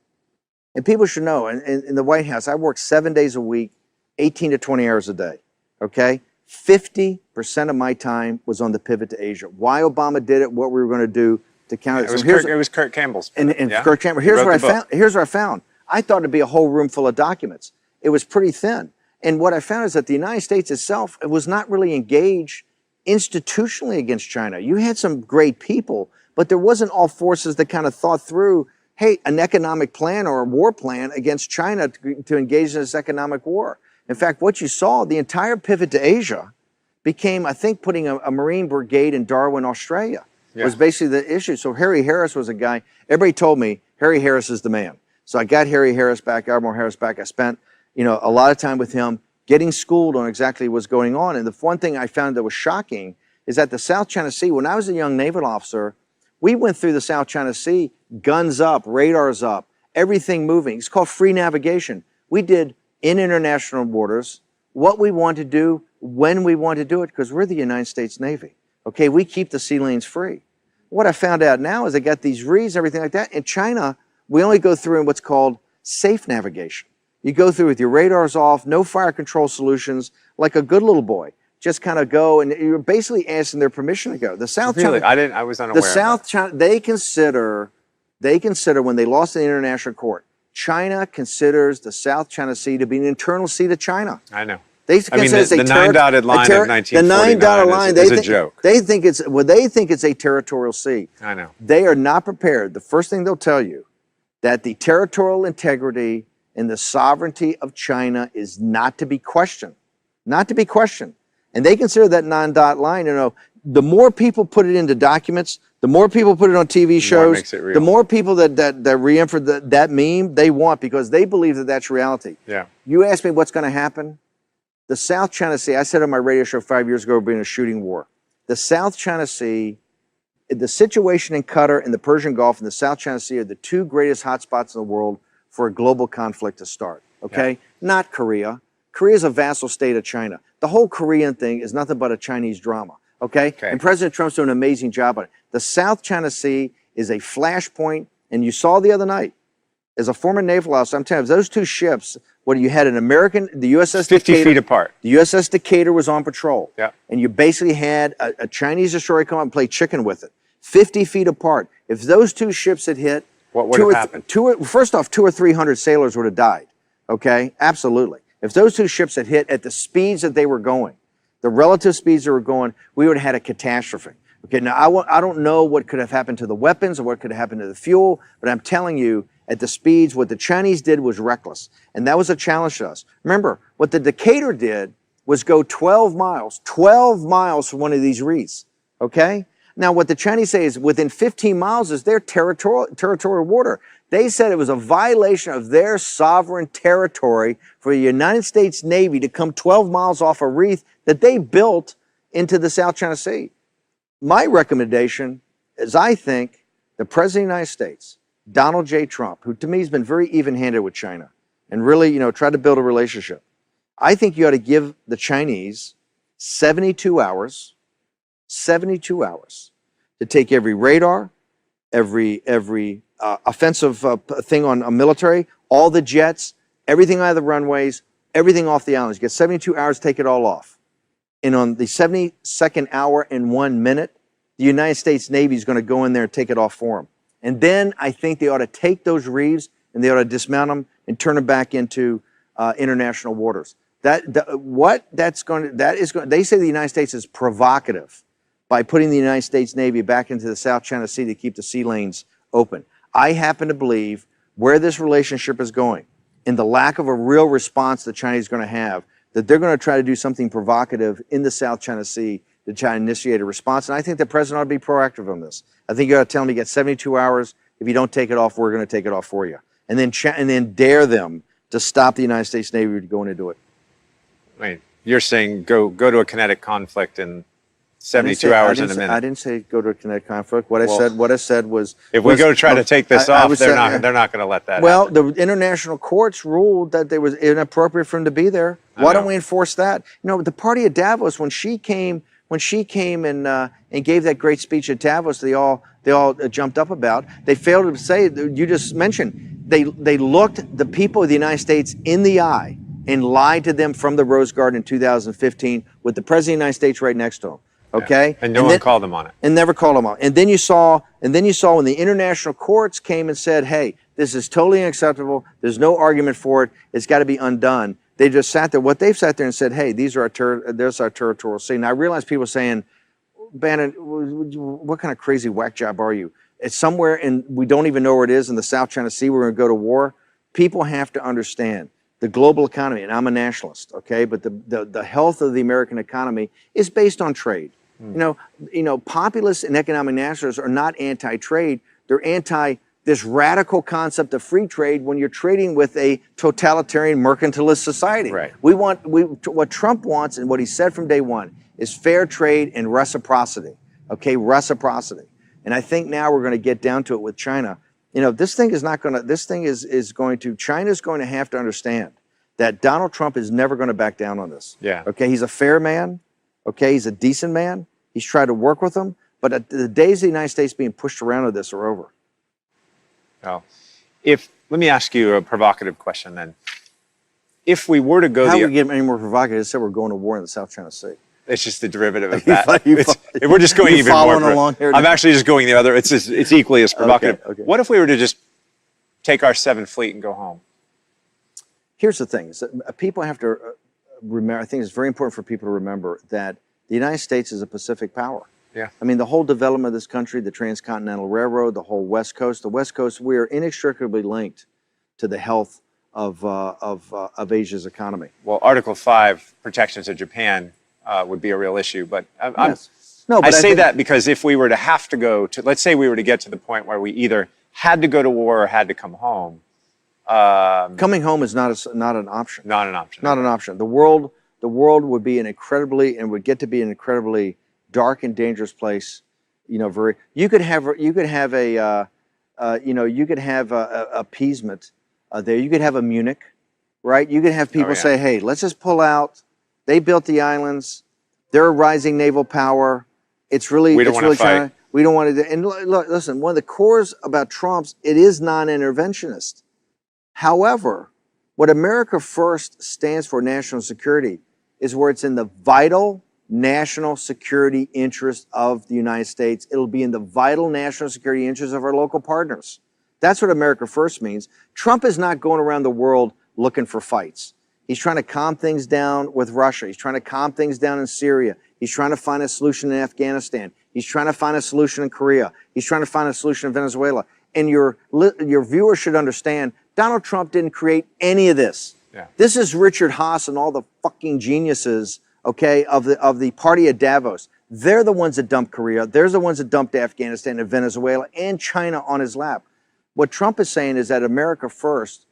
And people should know, in the White House, I worked 7 days a week, 18 to 20 hours a day, okay? 50% of my time was on the pivot to Asia. Why Obama did it, what we were going to do to counter it. It was Kurt Campbell's. Kurt Campbell. Here's what I found. I thought it'd be a whole room full of documents. It was pretty thin. And what I found is that the United States itself, it was not really engaged institutionally against China. You had some great people, but there wasn't all forces that kind of thought through, hey, an economic plan or a war plan against China to engage in this economic war. In fact, what you saw, the entire pivot to Asia became, I think, putting a Marine brigade in Darwin, Australia, was basically the issue. So Harry Harris was a guy, everybody told me, Harry Harris is the man. So I got Harry Harris back, Admiral Harris back. I spent, a lot of time with him getting schooled on exactly what's going on. And the one thing I found that was shocking is that the South China Sea, when I was a young naval officer, we went through the South China Sea, guns up, radars up, everything moving. It's called free navigation. We did in international waters what we want to do, when we want to do it, because we're the United States Navy. Okay, we keep the sea lanes free. What I found out now is they got these reeds, everything like that. In China, we only go through in what's called safe navigation. You go through with your radars off, no fire control solutions, like a good little boy. Just kind of go, and you're basically asking their permission to go. The South China, I was unaware. The South China, they consider when they lost in the international court, China considers the South China Sea to be an internal sea to China. I know. They consider the 9-dotted line of 1949 is a joke. They think it's a territorial sea. I know. They are not prepared. The first thing they'll tell you that the territorial integrity and the sovereignty of China is not to be questioned. Not to be questioned. And they consider that 9-dot line, the more people put it into documents, the more people put it on TV shows, the more people that re-infer that meme they want, because they believe that that's reality. Yeah. You ask me what's going to happen? The South China Sea, I said on my radio show 5 years ago, we're being a shooting war. The South China Sea, the situation in Qatar and the Persian Gulf and the South China Sea are the 2 greatest hotspots in the world for a global conflict to start, okay? Yeah. Not Korea. Korea is a vassal state of China. The whole Korean thing is nothing but a Chinese drama, okay? And President Trump's doing an amazing job on it. The South China Sea is a flashpoint, and you saw the other night, as a former naval officer, I'm telling you, those 2 ships, you had an American, the USS 50 Decatur, feet apart. The USS Decatur was on patrol. Yeah. And you basically had a Chinese destroyer come up and play chicken with it. 50 feet apart. If those 2 ships had hit, what would have happened? First off, 200 or 300 sailors would have died. Okay? Absolutely. If those 2 ships had hit at the speeds that they were going, the relative speeds they were going, we would have had a catastrophe. Okay, now I don't know what could have happened to the weapons or what could have happened to the fuel, but I'm telling you, at the speeds, what the Chinese did was reckless. And that was a challenge to us. Remember, what the Decatur did was go 12 miles from one of these reefs, okay? Now, what the Chinese say is within 15 miles is their territorial water. They said it was a violation of their sovereign territory for the United States Navy to come 12 miles off a reef that they built into the South China Sea. My recommendation is I think the President of the United States, Donald J. Trump, who to me has been very even-handed with China and really, tried to build a relationship. I think you ought to give the Chinese 72 hours to take every radar, every offensive thing on a military, all the jets, everything out of the runways, everything off the islands. You get 72 hours to take it all off. And on the 72nd hour and 1 minute, the United States Navy is going to go in there and take it off for them. And then I think they ought to take those reefs and they ought to dismount them and turn them back into international waters. They say the United States is provocative by putting the United States Navy back into the South China Sea to keep the sea lanes open. I happen to believe where this relationship is going and the lack of a real response the Chinese is going to have, that they're going to try to do something provocative in the South China Sea to try to initiate a response. And I think the president ought to be proactive on this. I think you ought to tell them you get 72 hours. If you don't take it off, we're going to take it off for you. And then dare them to stop the United States Navy from going into it. I mean, you're saying go to a kinetic conflict in 72 hours in a minute. I didn't say go to a kinetic conflict. What I said was if we go to try to take this off, they're not going to let that happen. The international courts ruled that it was inappropriate for him to be there. Why don't we enforce that? The party at Davos, when she came and gave that great speech at Davos, they all jumped up about. They failed to say, you just mentioned, they looked the people of the United States in the eye and lied to them from the Rose Garden in 2015 with the President of the United States right next to them. Okay, yeah. And no one called them on it. And never called them on it. And then you saw when the international courts came and said, "Hey, this is totally unacceptable. There's no argument for it. It's got to be undone." They just sat there. What they've sat there and said, "Hey, there's our territorial sea." Now I realize people saying, "Bannon, what kind of crazy whack job are you? It's somewhere and we don't even know where it is in the South China Sea. We're going to go to war." People have to understand the global economy, and I'm a nationalist, okay? But the health of the American economy is based on trade. Populists and economic nationalists are not anti-trade. They're anti this radical concept of free trade when you're trading with a totalitarian mercantilist society. Right. What Trump wants and what he said from day one is fair trade and reciprocity. Okay, reciprocity. And I think now we're going to get down to it with China. China's going to have to understand that Donald Trump is never going to back down on this. Yeah. Okay, he's a fair man. Okay, he's a decent man. He's tried to work with them. But the days of the United States being pushed around with this are over. Well, let me ask you a provocative question then. If we were to go How we get any more provocative? I said we're going to war in the South China Sea. It's just the derivative of that. If we're just going even more. Along here I'm actually just going the other. It's equally as provocative. Okay. What if we were to just take our 7th Fleet and go home? Here's the thing: people have to remember. I think it's very important for people to remember that the United States is a Pacific power. Yeah. I mean, the whole development of this country, the Transcontinental Railroad, the whole West Coast. The West Coast, we are inextricably linked to the health of Asia's economy. Well, Article 5 protections of Japan would be a real issue, but yes. No, but I say that because if we were to have to go to, let's say we were to get to the point where we either had to go to war or had to come home. Coming home is not an option. Not an option. Not an option. The world would be would get to be an incredibly dark and dangerous place. You could have appeasement there. You could have a Munich, right? You could have people say, "Hey, let's just pull out. They built the islands. They're a rising naval power. We don't want to fight. We don't want to." And look, listen, one of the cores about Trump's, it is non-interventionist. However, what America First stands for, national security, is where it's in the vital national security interest of the United States. It'll be in the vital national security interest of our local partners. That's what America First means. Trump is not going around the world looking for fights. He's trying to calm things down with Russia. He's trying to calm things down in Syria. He's trying to find a solution in Afghanistan. He's trying to find a solution in Korea. He's trying to find a solution in Venezuela. And your viewers should understand, Donald Trump didn't create any of this. Yeah. This is Richard Haas and all the fucking geniuses, okay, of the party of Davos. They're the ones that dumped Korea. They're the ones that dumped Afghanistan and Venezuela and China on his lap. What Trump is saying is that America first,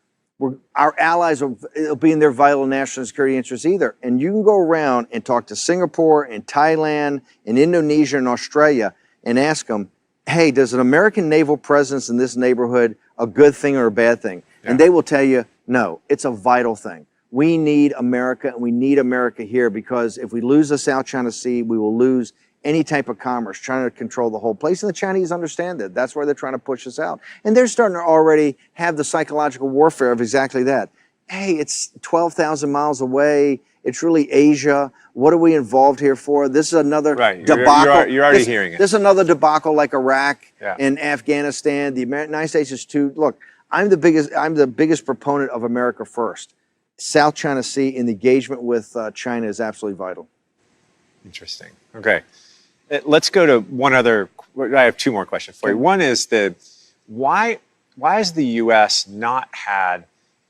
our allies will be in their vital national security interests either. And you can go around and talk to Singapore and Thailand and Indonesia and Australia and ask them, hey, does an American naval presence in this neighborhood a good thing or a bad thing? Yeah. And they will tell you, no, it's a vital thing. We need America, and we need America here, because if we lose the South China Sea, we will lose any type of commerce, trying to control the whole place. And the Chinese understand that. That's why they're trying to push us out. And they're starting to already have the psychological warfare of exactly that. Hey, it's 12,000 miles away. It's really Asia. What are we involved here for? This is another debacle. You're already hearing it. This is another debacle like Iraq and Afghanistan. The United States is too. Look, I'm the biggest proponent of America first. South China Sea and the engagement with China is absolutely vital. Interesting. Okay. Let's go to one other. I have two more questions for you. One is why has the U.S. not had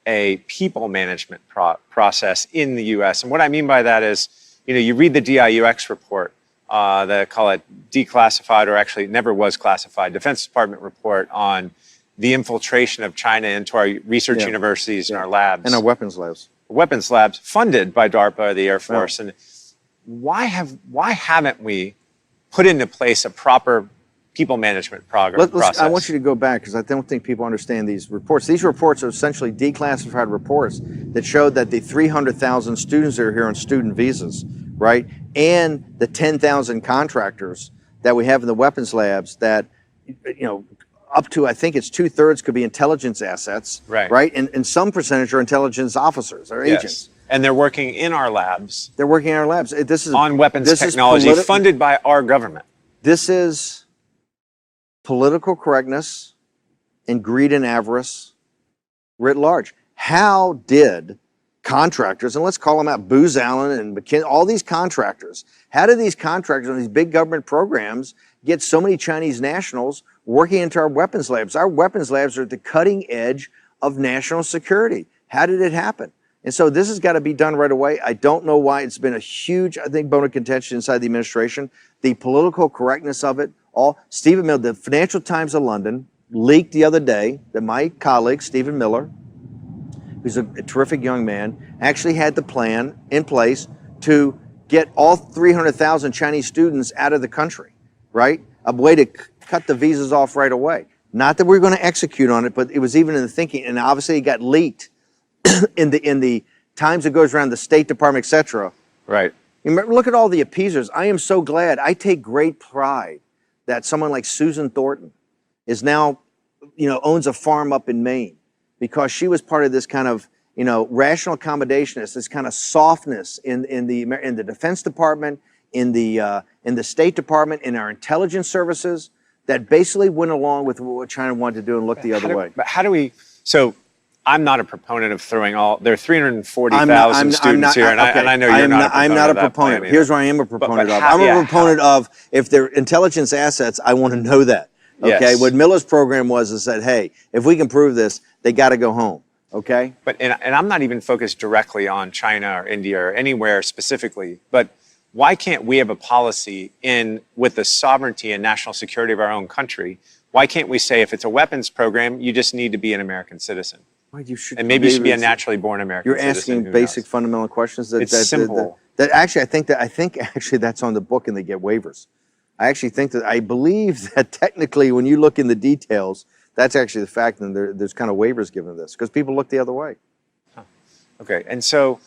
a people management process in the U.S.? And what I mean by that is, you read the DIUX report, they call it declassified, or actually never was classified, Defense Department report on the infiltration of China into our research universities and our labs. And our weapons labs. Weapons labs funded by DARPA, the Air Force. And why haven't we put into place a proper people management process? I want you to go back, because I don't think people understand these reports. These reports are essentially declassified reports that showed that the 300,000 students that are here on student visas, right, and the 10,000 contractors that we have in the weapons labs that, up to, I think it's 2/3 could be intelligence assets, right? And some percentage are intelligence officers or agents. And they're working in our labs. They're working in our labs. This is on weapons technology funded by our government. This is political correctness and greed and avarice writ large. How did contractors, and let's call them out, Booz Allen and McKinsey, all these contractors, how did these contractors on these big government programs get so many Chinese nationals working into our weapons labs? Our weapons labs are at the cutting edge of national security. How did it happen? And so this has got to be done right away. I don't know why. It's been a huge, I think, bone of contention inside the administration. The political correctness of it all. Stephen Miller, the Financial Times of London, leaked the other day that my colleague, Stephen Miller, who's a terrific young man, actually had the plan in place to get all 300,000 Chinese students out of the country, right? A way to cut the visas off right away. Not that we're going to execute on it, but it was even in the thinking, and obviously it got leaked in the times it goes around the State Department, et cetera. Right. Look at all the appeasers. I am so glad. I take great pride that someone like Susan Thornton is now, owns a farm up in Maine, because she was part of this kind of, rational accommodationist, this kind of softness in the Defense Department, in the State Department, in our intelligence services, that basically went along with what China wanted to do and looked the other way. But how do we? So I'm not a proponent of throwing there are 340,000 students here, and I know you're not a proponent. I'm not a proponent. Here's what I am a proponent of. I'm a proponent of, if they're intelligence assets, I want to know that. Okay. Yes. What Miller's program was is that, hey, if we can prove this, they got to go home. Okay. But and I'm not even focused directly on China or India or anywhere specifically. But why can't we have a policy with the sovereignty and national security of our own country? Why can't we say, if it's a weapons program, you just need to be an American citizen? And maybe you should be a naturally born American citizen. You're asking basic fundamental questions. It's simple. I think that's on the book, and they get waivers. I believe that technically, when you look in the details, that's actually the fact, and there's kind of waivers given to this, because people look the other way. Huh. Okay, and so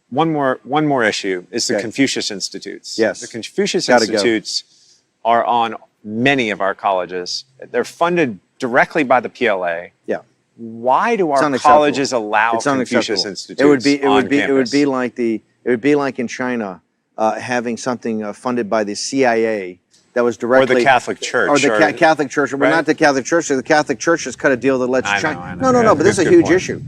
one more issue is the Confucius Institutes. Yes. The Confucius Institutes are on many of our colleges. They're funded directly by the PLA. Yeah. Why do our colleges allow Confucius Institutes? It would be like in China, having something funded by the CIA that was directly, or the Catholic Church, or the Catholic Church. Well, not the Catholic Church. The Catholic Church has cut a deal that lets China. No. But this is a huge issue.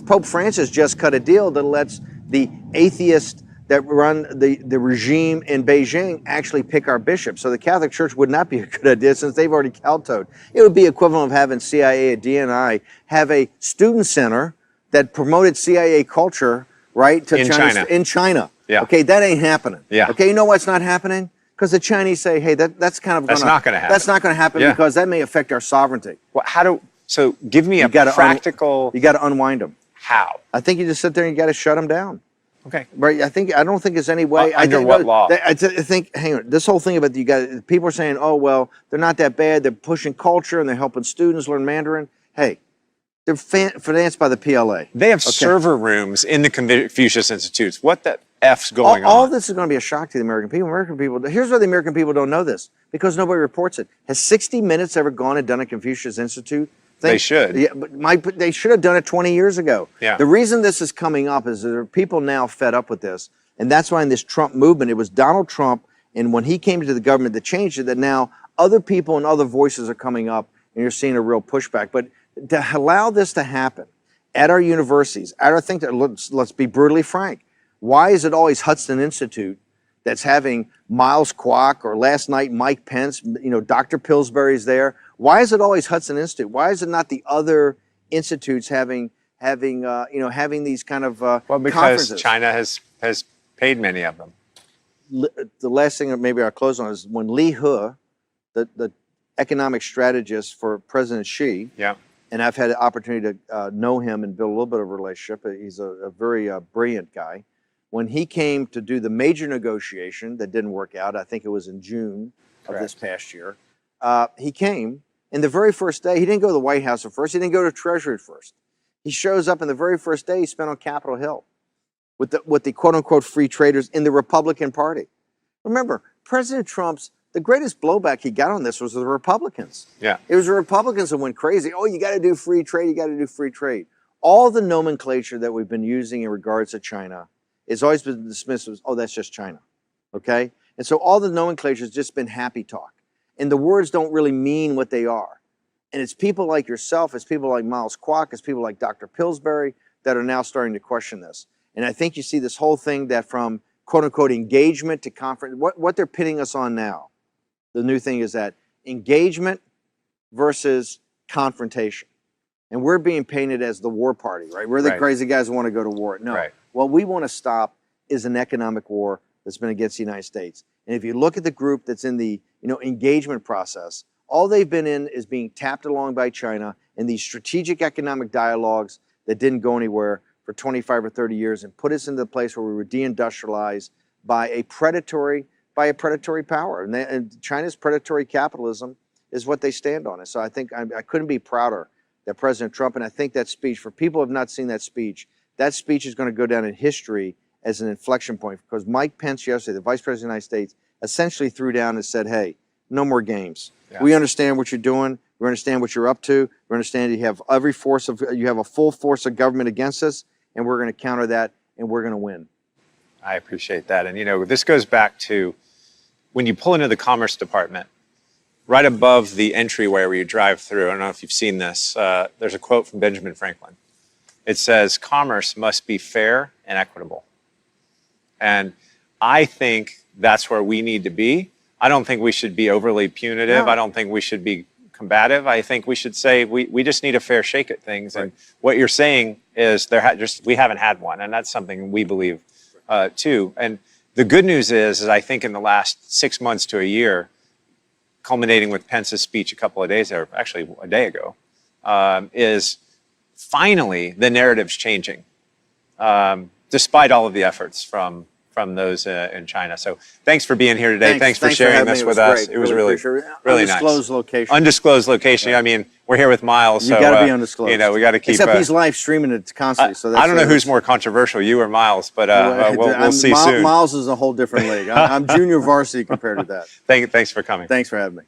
Pope Francis just cut a deal that lets the atheists that run the regime in Beijing actually pick our bishops. So the Catholic Church would not be a good idea, since they've already kowtowed. It would be equivalent of having CIA or DNI have a student center, that promoted CIA culture, right, to In China. In China. Yeah. Okay, that ain't happening. Yeah. Okay, you know what's not happening? Because the Chinese say, hey, that's kind of That's not gonna happen. That's not going to happen Yeah. because that may affect our sovereignty. Well, so give me a gotta practical, You got to unwind them. how? I think you just sit there and you got to shut them down. Okay. Right. I don't think there's any way. Under what law? I think. Hang on. This whole thing about people are saying, oh well, they're not that bad. They're pushing culture and they're helping students learn Mandarin. Hey, they're financed by the PLA. They have server rooms in the Confucius Institutes. What the F's going on? All this is going to be a shock to the American people. Here's why the American people don't know this, because nobody reports it. Has 60 Minutes ever gone and done a Confucius Institute? They should. Yeah, but they should have done it 20 years ago. Yeah. The reason this is coming up is there are people now fed up with this, and that's why in this Trump movement, it was Donald Trump, and when he came to the government that changed it, that now other people and other voices are coming up, and you're seeing a real pushback. But to allow this to happen at our universities, let's be brutally frank. Why is it always Hudson Institute that's having Miles Kwok, or last night Mike Pence, Dr. Pillsbury's there? Why is it always Hudson Institute? Why is it not the other institutes having these kind of Well, because conferences? China has paid many of them. The last thing that maybe I'll close on is when Li He, the economic strategist for President Xi, Yeah. and I've had the opportunity to know him and build a little bit of a relationship. He's a very brilliant guy. When he came to do the major negotiation that didn't work out, I think it was in June of this past year, he came, and the very first day, he didn't go to the White House at first, he didn't go to Treasury at first. He shows up, and the very first day he spent on Capitol Hill with the quote-unquote free traders in the Republican Party. Remember, President Trump's, the greatest blowback he got on this was the Republicans. Yeah. It was the Republicans that went crazy. Oh, you got to do free trade, you got to do free trade. All the nomenclature that we've been using in regards to China has always been dismissed as, oh, that's just China, okay? And so all the nomenclature has just been happy talk. And the words don't really mean what they are. And it's people like yourself, it's people like Miles Kwok, it's people like Dr. Pillsbury that are now starting to question this. And I think you see this whole thing that from quote-unquote engagement to conference, what they're pitting us on now, the new thing is that engagement versus confrontation. And we're being painted as the war party, right? We're the crazy guys who want to go to war. No. Right. What we want to stop is an economic war that's been against the United States. And if you look at the group that's in the engagement process, all they've been in is being tapped along by China in these strategic economic dialogues that didn't go anywhere for 25 or 30 years and put us into the place where we were deindustrialized by a predatory power. And China's predatory capitalism is what they stand on. And so I think I couldn't be prouder that President Trump, and I think that speech, for people who have not seen that speech is going to go down in history as an inflection point, because Mike Pence yesterday, the Vice President of the United States, essentially threw down and said, hey, no more games. Yeah. We understand what you're doing. We understand what you're up to. We understand you have a full force of government against us, and we're going to counter that, and we're going to win. I appreciate that. And, this goes back to when you pull into the Commerce Department, right above the entryway where you drive through, I don't know if you've seen this, there's a quote from Benjamin Franklin. It says, commerce must be fair and equitable. And I think that's where we need to be. I don't think we should be overly punitive. No. I don't think we should be combative. I think we should say we just need a fair shake at things. Right. And what you're saying is we haven't had one, and that's something we believe too. And the good news is I think in the last 6 months to a year, culminating with Pence's speech a couple of days, or actually a day ago, is finally the narrative's changing, despite all of the efforts from those in China. So thanks for being here today. Thanks for sharing this with us. It was really nice. Undisclosed location. Undisclosed location. I mean, we're here with Miles. You got to be undisclosed. We got to keep. Except he's live streaming it constantly. So that's I don't know who's more controversial, you or Miles, but we'll see soon. Miles is a whole different league. I'm junior varsity compared to that. Thanks for coming. Thanks for having me.